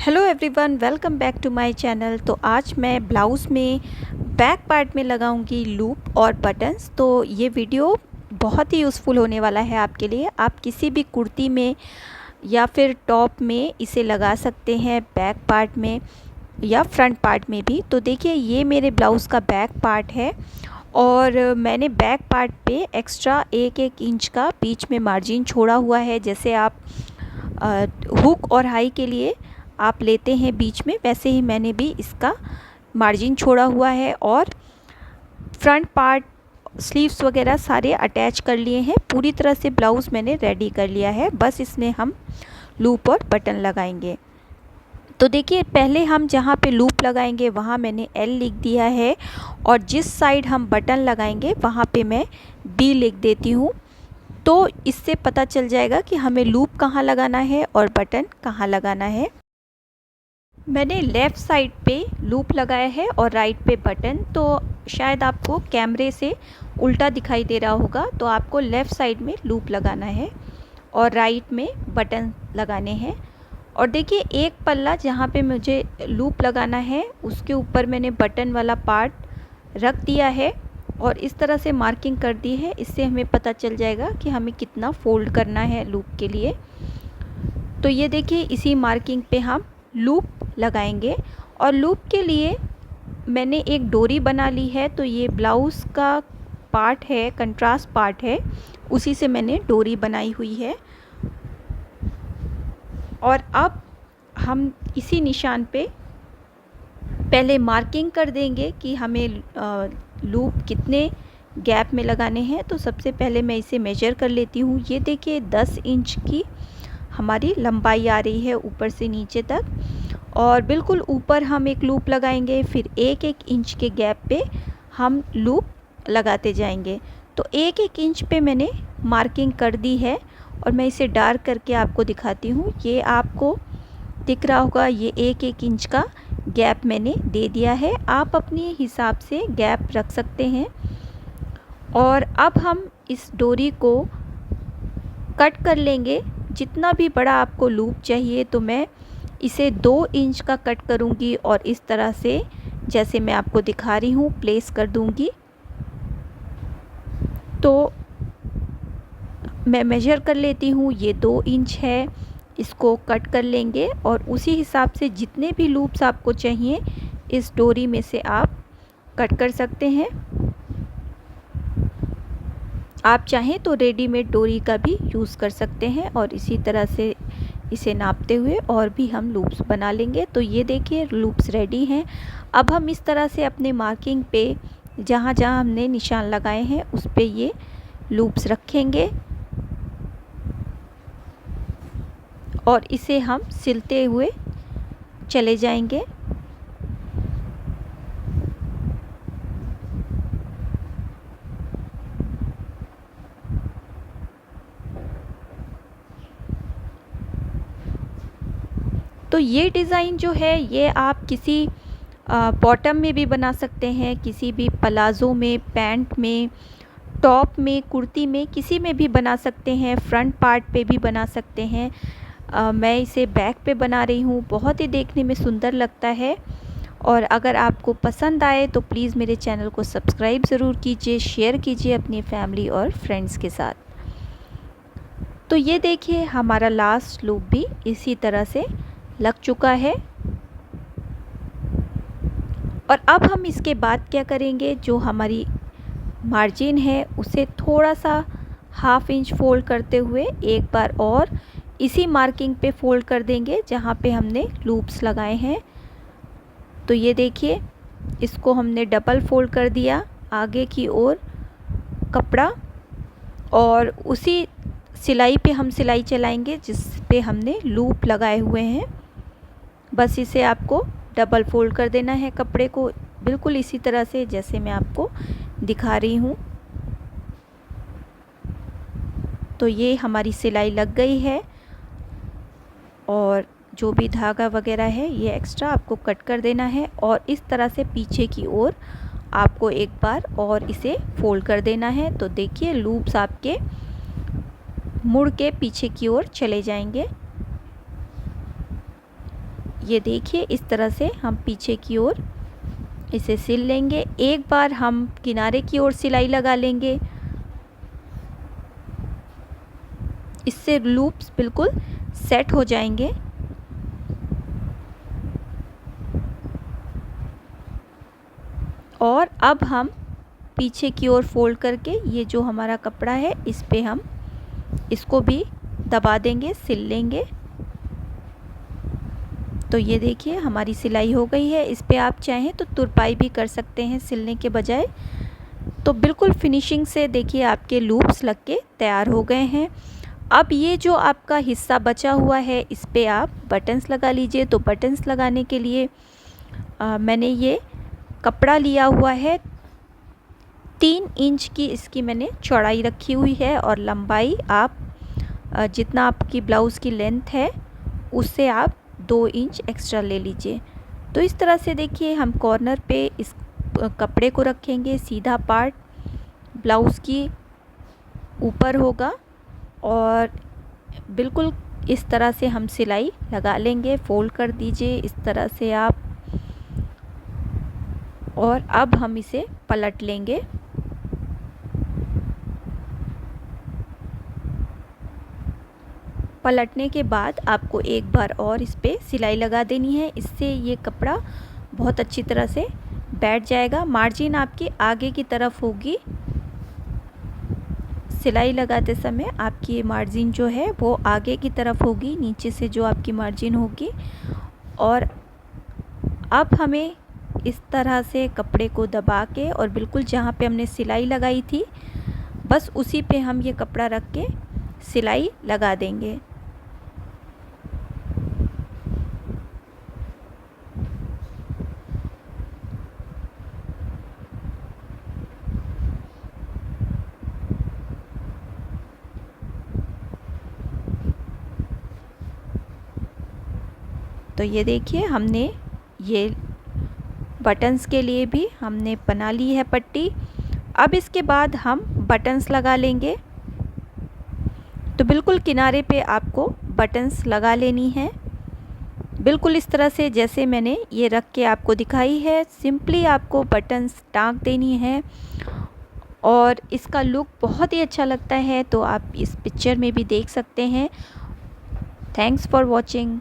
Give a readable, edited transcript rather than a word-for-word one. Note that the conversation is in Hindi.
Hello everyone, welcome back to my channel. तो आज मैं ब्लाउज़ में बैक पार्ट में लगाऊंगी लूप और बटन्स। तो ये वीडियो बहुत ही यूज़फुल होने वाला है आपके लिए। आप किसी भी कुर्ती में या फिर टॉप में इसे लगा सकते हैं, बैक पार्ट में या फ्रंट पार्ट में भी। तो देखिए, ये मेरे ब्लाउज़ का बैक पार्ट है और मैंने बैक पार्ट पे एक्स्ट्रा एक इंच का बीच में मार्जिन छोड़ा हुआ है। जैसे आप हुक और हाई के लिए आप लेते हैं बीच में, वैसे ही मैंने भी इसका मार्जिन छोड़ा हुआ है। और फ्रंट पार्ट, स्लीव्स वगैरह सारे अटैच कर लिए हैं। पूरी तरह से ब्लाउज़ मैंने रेडी कर लिया है, बस इसमें हम लूप और बटन लगाएंगे। तो देखिए, पहले हम जहाँ पे लूप लगाएंगे वहाँ मैंने L लिख दिया है और जिस साइड हम बटन लगाएंगे वहाँ पे मैं B लिख देती हूँ। तो इससे पता चल जाएगा कि हमें लूप कहाँ लगाना है और बटन कहाँ लगाना है। मैंने लेफ़्ट साइड पे लूप लगाया है और राइट पे बटन। तो शायद आपको कैमरे से उल्टा दिखाई दे रहा होगा, तो आपको लेफ़्ट साइड में लूप लगाना है और राइट में बटन लगाने हैं। और देखिए, एक पल्ला जहाँ पे मुझे लूप लगाना है उसके ऊपर मैंने बटन वाला पार्ट रख दिया है और इस तरह से मार्किंग कर दी है। इससे हमें पता चल जाएगा कि हमें कितना फोल्ड करना है लूप के लिए। तो ये देखिए, इसी मार्किंग पे हम लूप लगाएंगे। और लूप के लिए मैंने एक डोरी बना ली है। तो ये ब्लाउज़ का पार्ट है, कंट्रास्ट पार्ट है, उसी से मैंने डोरी बनाई हुई है। और अब हम इसी निशान पे पहले मार्किंग कर देंगे कि हमें लूप कितने गैप में लगाने हैं। तो सबसे पहले मैं इसे मेजर कर लेती हूँ। ये देखिए, 10 इंच की हमारी लंबाई आ रही है ऊपर से नीचे तक। और बिल्कुल ऊपर हम एक लूप लगाएंगे, फिर एक इंच के गैप पे हम लूप लगाते जाएंगे। तो एक इंच पे मैंने मार्किंग कर दी है और मैं इसे डार्क करके आपको दिखाती हूँ। ये आपको दिख रहा होगा, ये एक इंच का गैप मैंने दे दिया है। आप अपने हिसाब से गैप रख सकते हैं। और अब हम इस डोरी को कट कर लेंगे। जितना भी बड़ा आपको लूप चाहिए, तो मैं इसे 2 इंच का कट करूँगी और इस तरह से जैसे मैं आपको दिखा रही हूँ प्लेस कर दूँगी। तो मैं मेजर कर लेती हूँ, ये 2 इंच है, इसको कट कर लेंगे और उसी हिसाब से जितने भी लूप्स आपको चाहिए इस डोरी में से आप कट कर सकते हैं। आप चाहें तो रेडीमेड डोरी का भी यूज़ कर सकते हैं और इसी तरह से इसे नापते हुए और भी हम लूप्स बना लेंगे। तो ये देखिए, लूप्स रेडी हैं। अब हम इस तरह से अपने मार्किंग पे जहाँ जहाँ हमने निशान लगाए हैं उस पे ये लूप्स रखेंगे और इसे हम सिलते हुए चले जाएंगे। तो ये डिज़ाइन जो है ये आप किसी बॉटम में भी बना सकते हैं, किसी भी प्लाज़ो में, पैंट में, टॉप में, कुर्ती में, किसी में भी बना सकते हैं। फ्रंट पार्ट पे भी बना सकते हैं। मैं इसे बैक पे बना रही हूँ, बहुत ही देखने में सुंदर लगता है। और अगर आपको पसंद आए तो प्लीज़ मेरे चैनल को सब्सक्राइब ज़रूर कीजिए, शेयर कीजिए अपनी फैमिली और फ्रेंड्स के साथ। तो ये देखिए, हमारा लास्ट लूप भी इसी तरह से लग चुका है। और अब हम इसके बाद क्या करेंगे, जो हमारी मार्जिन है उसे थोड़ा सा ½ इंच फोल्ड करते हुए एक बार और इसी मार्किंग पे फोल्ड कर देंगे जहाँ पे हमने लूप्स लगाए हैं। तो ये देखिए, इसको हमने डबल फोल्ड कर दिया आगे की ओर कपड़ा, और उसी सिलाई पे हम सिलाई चलाएंगे जिस पे हमने लूप लगाए हुए हैं। बस इसे आपको डबल फोल्ड कर देना है कपड़े को, बिल्कुल इसी तरह से जैसे मैं आपको दिखा रही हूँ। तो ये हमारी सिलाई लग गई है और जो भी धागा वगैरह है ये एक्स्ट्रा आपको कट कर देना है और इस तरह से पीछे की ओर आपको एक बार और इसे फोल्ड कर देना है। तो देखिए, लूप्स आपके मुड़ के पीछे की ओर चले जाएंगे। ये देखिए इस तरह से हम पीछे की ओर इसे सिल लेंगे। एक बार हम किनारे की ओर सिलाई लगा लेंगे, इससे लूप्स बिल्कुल सेट हो जाएंगे। और अब हम पीछे की ओर फोल्ड करके ये जो हमारा कपड़ा है इस पे हम इसको भी दबा देंगे, सिल लेंगे। तो ये देखिए हमारी सिलाई हो गई है। इस पे आप चाहें तो तुरपाई भी कर सकते हैं सिलने के बजाय। तो बिल्कुल फिनिशिंग से देखिए आपके लूप्स लग के तैयार हो गए हैं। अब ये जो आपका हिस्सा बचा हुआ है इस पे आप बटन्स लगा लीजिए। तो बटन्स लगाने के लिए मैंने ये कपड़ा लिया हुआ है, 3 इंच की इसकी मैंने चौड़ाई रखी हुई है और लंबाई आप जितना आपकी ब्लाउज़ की लेंथ है उससे आप 2 इंच एक्स्ट्रा ले लीजिए। तो इस तरह से देखिए हम कॉर्नर पे इस कपड़े को रखेंगे, सीधा पार्ट ब्लाउज़ की ऊपर होगा और बिल्कुल इस तरह से हम सिलाई लगा लेंगे। फोल्ड कर दीजिए इस तरह से आप, और अब हम इसे पलट लेंगे। पलटने के बाद आपको एक बार और इस पे सिलाई लगा देनी है, इससे ये कपड़ा बहुत अच्छी तरह से बैठ जाएगा। मार्जिन आपकी आगे की तरफ होगी। सिलाई लगाते समय आपकी मार्जिन जो है वो आगे की तरफ होगी, नीचे से जो आपकी मार्जिन होगी। और अब हमें इस तरह से कपड़े को दबा के और बिल्कुल जहाँ पे हमने सिलाई लगाई थी बस उसी पे हम ये कपड़ा रख के सिलाई लगा देंगे। तो ये देखिए हमने ये बटन्स के लिए भी हमने बना ली है पट्टी। अब इसके बाद हम बटन्स लगा लेंगे। तो बिल्कुल किनारे पे आपको बटन्स लगा लेनी है, बिल्कुल इस तरह से जैसे मैंने ये रख के आपको दिखाई है। सिंपली आपको बटन्स टाँक देनी है और इसका लुक बहुत ही अच्छा लगता है। तो आप इस पिक्चर में भी देख सकते हैं। Thanks for watching.